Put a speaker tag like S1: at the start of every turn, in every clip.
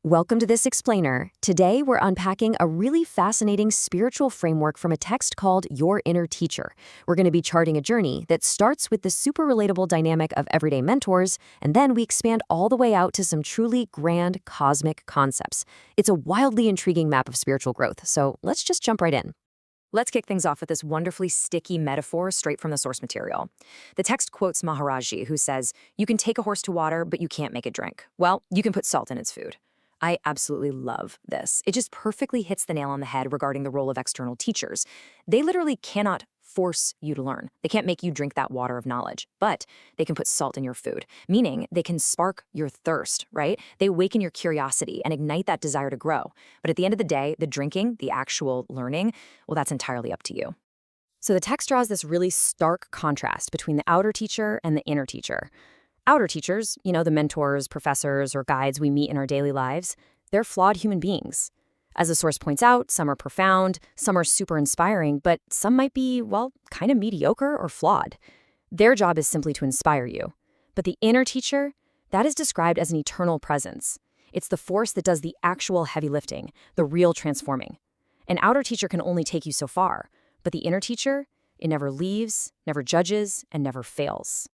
S1: Welcome to This Explainer. Today, we're unpacking a really fascinating spiritual framework from a text called Your Inner Teacher. We're going to be charting a journey that starts with the super relatable dynamic of everyday mentors, and then we expand all the way out to some truly grand cosmic concepts. It's a wildly intriguing map of spiritual growth, so let's just jump right in. Let's kick things off with this wonderfully sticky metaphor straight from the source material. The text quotes Maharaji, who says, "You can take a horse to water, but you can't make it drink. Well, you can put salt in its food." I absolutely love this. It just perfectly hits the nail on the head regarding the role of external teachers. They literally cannot force you to learn. They can't make you drink that water of knowledge, but they can put salt in your food, meaning they can spark your thirst, right? They awaken your curiosity and ignite that desire to grow. But at the end of the day, the drinking, the actual learning, well, that's entirely up to you. So the text draws this really stark contrast between the outer teacher and the inner teacher. Outer teachers, the mentors, professors, or guides we meet in our daily lives, they're flawed human beings. As the source points out, some are profound, some are super inspiring, but some might be, well, kind of mediocre or flawed. Their job is simply to inspire you. But the inner teacher, that is described as an eternal presence. It's the force that does the actual heavy lifting, the real transforming. An outer teacher can only take you so far, but the inner teacher, it never leaves, never judges, and never fails.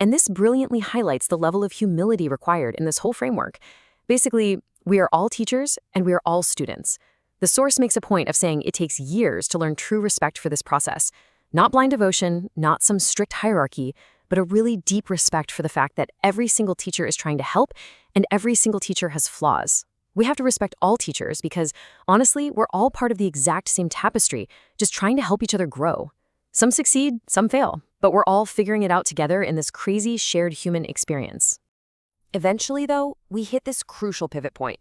S1: And this brilliantly highlights the level of humility required in this whole framework. Basically, we are all teachers and we are all students. The source makes a point of saying it takes years to learn true respect for this process. Not blind devotion, not some strict hierarchy, but a really deep respect for the fact that every single teacher is trying to help and every single teacher has flaws. We have to respect all teachers because, honestly, we're all part of the exact same tapestry, just trying to help each other grow. Some succeed, some fail, but we're all figuring it out together in this crazy shared human experience. Eventually, though, we hit this crucial pivot point.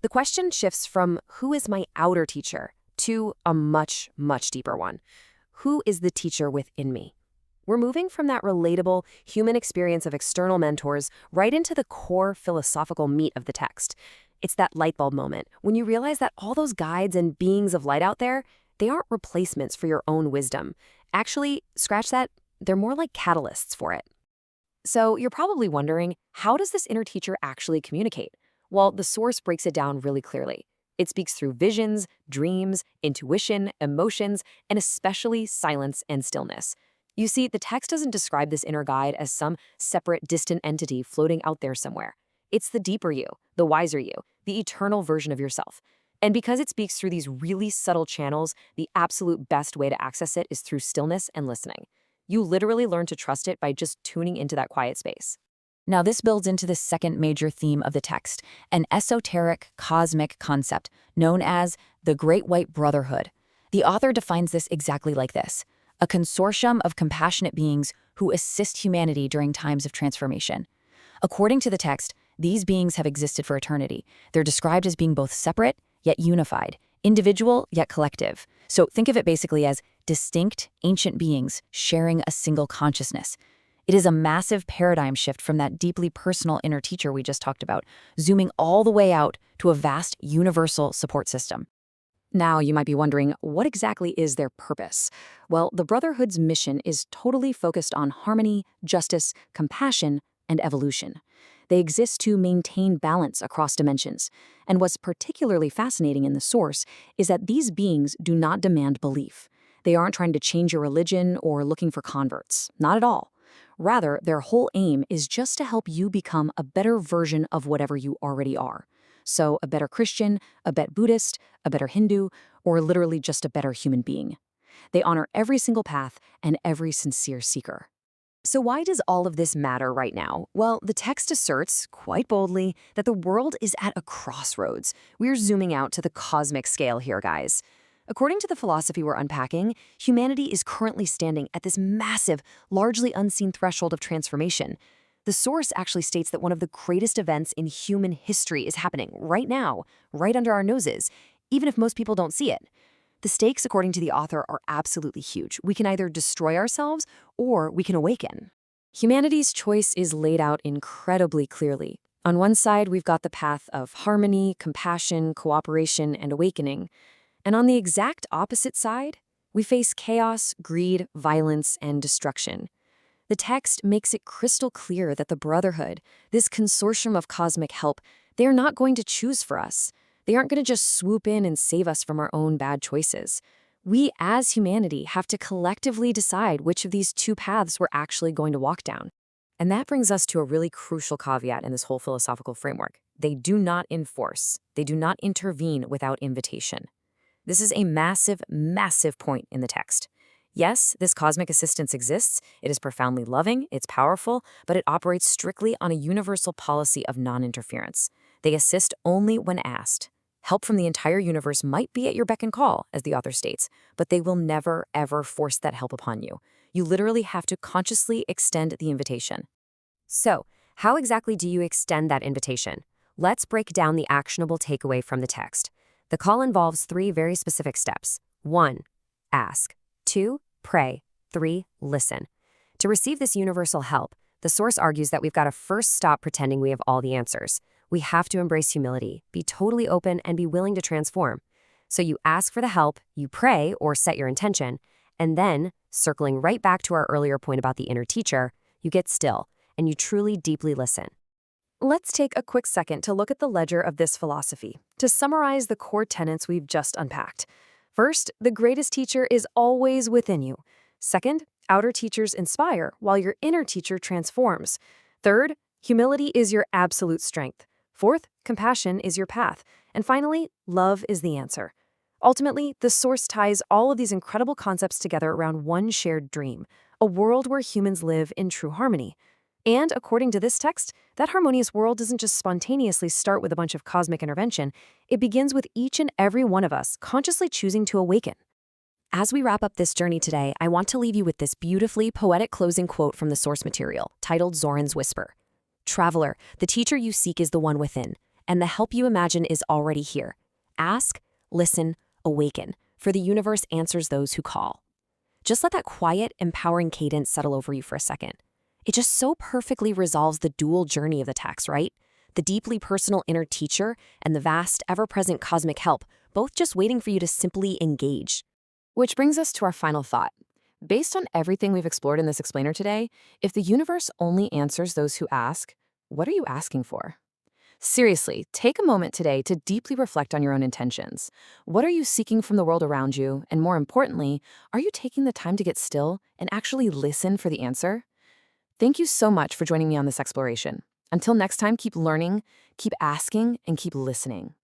S1: The question shifts from who is my outer teacher to a much, much deeper one. Who is the teacher within me? We're moving from that relatable human experience of external mentors right into the core philosophical meat of the text. It's that light bulb moment when you realize that all those guides and beings of light out there, they aren't replacements for your own wisdom. Actually, scratch that, they're more like catalysts for it. So you're probably wondering, how does this inner teacher actually communicate? Well, the source breaks it down really clearly. It speaks through visions, dreams, intuition, emotions, and especially silence and stillness. You see, the text doesn't describe this inner guide as some separate, distant entity floating out there somewhere. It's the deeper you, the wiser you, the eternal version of yourself. And because it speaks through these really subtle channels, the absolute best way to access it is through stillness and listening. You literally learn to trust it by just tuning into that quiet space. Now, this builds into the second major theme of the text, an esoteric cosmic concept known as the Great White Brotherhood. The author defines this exactly like this: a consortium of compassionate beings who assist humanity during times of transformation. According to the text, these beings have existed for eternity. They're described as being both separate yet unified, individual yet collective. So think of it basically as distinct, ancient beings sharing a single consciousness. It is a massive paradigm shift from that deeply personal inner teacher we just talked about, zooming all the way out to a vast universal support system. Now, you might be wondering, what exactly is their purpose? Well, the Brotherhood's mission is totally focused on harmony, justice, compassion, and evolution. They exist to maintain balance across dimensions. And what's particularly fascinating in the source is that these beings do not demand belief. They aren't trying to change your religion or looking for converts. Not at all. Rather, their whole aim is just to help you become a better version of whatever you already are. So a better Christian, a better Buddhist, a better Hindu, or literally just a better human being. They honor every single path and every sincere seeker. So why does all of this matter right now? Well, the text asserts, quite boldly, that the world is at a crossroads. We're zooming out to the cosmic scale here, guys. According to the philosophy we're unpacking, humanity is currently standing at this massive, largely unseen threshold of transformation. The source actually states that one of the greatest events in human history is happening right now, right under our noses, even if most people don't see it. The stakes, according to the author, are absolutely huge. We can either destroy ourselves or we can awaken. Humanity's choice is laid out incredibly clearly. On one side, we've got the path of harmony, compassion, cooperation, and awakening. And on the exact opposite side, we face chaos, greed, violence, and destruction. The text makes it crystal clear that the Brotherhood, this consortium of cosmic help, they are not going to choose for us. They aren't going to just swoop in and save us from our own bad choices. We, as humanity, have to collectively decide which of these two paths we're actually going to walk down. And that brings us to a really crucial caveat in this whole philosophical framework. They do not enforce. They do not intervene without invitation. This is a massive, massive point in the text. Yes, this cosmic assistance exists. It is profoundly loving, it's powerful, but it operates strictly on a universal policy of non-interference. They assist only when asked. Help from the entire universe might be at your beck and call, as the author states, but they will never, ever force that help upon you. You literally have to consciously extend the invitation. So, how exactly do you extend that invitation? Let's break down the actionable takeaway from the text. The call involves 3 very specific steps. 1. Ask. 2. Pray. 3. Listen. To receive this universal help, the source argues that we've got to first stop pretending we have all the answers. We have to embrace humility, be totally open, and be willing to transform. So you ask for the help, you pray or set your intention, and then, circling right back to our earlier point about the inner teacher, you get still, and you truly deeply listen. Let's take a quick second to look at the ledger of this philosophy, to summarize the core tenets we've just unpacked. First, the greatest teacher is always within you. Second, outer teachers inspire, while your inner teacher transforms. Third, humility is your absolute strength. Fourth, compassion is your path. And finally, love is the answer. Ultimately, the source ties all of these incredible concepts together around one shared dream, a world where humans live in true harmony. And according to this text, that harmonious world doesn't just spontaneously start with a bunch of cosmic intervention. It begins with each and every one of us consciously choosing to awaken. As we wrap up this journey today, I want to leave you with this beautifully poetic closing quote from the source material, titled Zoran's Whisper. Traveler, the teacher you seek is the one within, and the help you imagine is already here. Ask, listen, awaken, for the universe answers those who call. Just let that quiet, empowering cadence settle over you for a second. It just so perfectly resolves the dual journey of the text, right? The deeply personal inner teacher and the vast, ever-present cosmic help, both just waiting for you to simply engage. Which brings us to our final thought. Based on everything we've explored in this explainer today, if the universe only answers those who ask, what are you asking for? Seriously, take a moment today to deeply reflect on your own intentions. What are you seeking from the world around you? And more importantly, are you taking the time to get still and actually listen for the answer? Thank you so much for joining me on this exploration. Until next time, keep learning, keep asking, and keep listening.